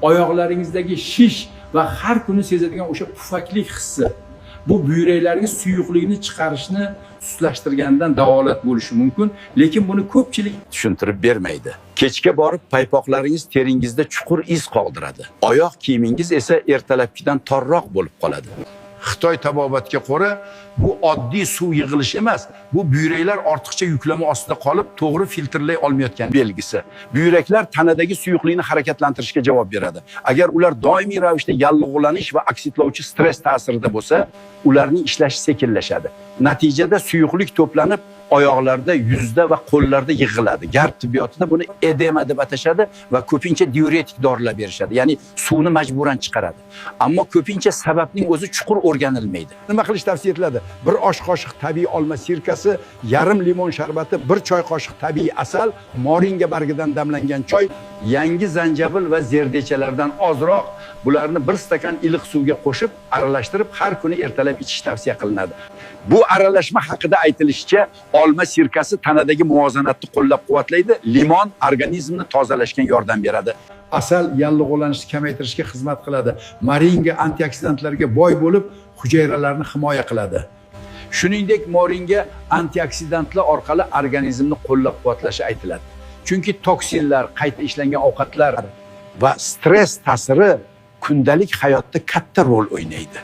oyoqlaringizdagi shish va har kuni sezadigan o'sha pufaklik hissi bu buyraklaringiz suyuqlikni chiqarishni sustlashtirgandan davolat bo'lishi mumkin, lekin buni ko'pchilik tushuntirib bermaydi. Kechga borib paypoqlaringiz teringizda chuqur iz qoldiradi. Oyoq kiyimingiz esa ertalabkidan torroq bo'lib qoladi. Xitoy tabobatiga ko'ra bu oddiy suv yig'ilishi emas, bu buyraklar ortiqcha yuklama ostida qolib, to'g'ri filtrlay olmayotgan belgisi. Buyraklar tanadagi suyuqlikni harakatlantirishga javob beradi. Agar ular doimiy ravishda yallig'lanish va oksidlovchi stress ta'sirida bo'lsa, ularning ishlashi sekinlashadi. Natijada suyuqlik to'planib, oyoqlarda, yuzda va qo'llarda yig'iladi. Garb tibbiyotida buni edema deb atashadi va ko'pincha diuretik dorilar berishadi. Ya'ni suvni majburan chiqaradi. Ammo ko'pincha sababning o'zi chuqur o'rganilmaydi. Nima qilish tavsiya etiladi? 1 osh qoshiq tabiiy olma sirkasi, yarim limon sharbati, 1 choy qoshiq tabiiy asal, moringa bargidan damlangan choy, yangi zanjabil va zerdechalardan ozroq, bularni 1 stakan iliq suvga qo'shib, aralashtirib har kuni ertalab ichish tavsiya qilinadi. Bu aralashma haqida aytilishicha, olma sirkasi tanadagi muvozanatni qo'llab-quvvatlaydi, limon organizmni tozalashga yordam beradi. Asal yallig'lanishni kamaytirishga xizmat qiladi. Moringa antioksidantlarga boy bo'lib, hujayralarni himoya qiladi. Shuningdek, moringa antioksidantlar orqali organizmni qo'llab-quvvatlashi aytiladi. Chunki toksinlar, qayta ishlangan ovqatlar va stress ta'siri kundalik hayotda katta rol o'ynaydi.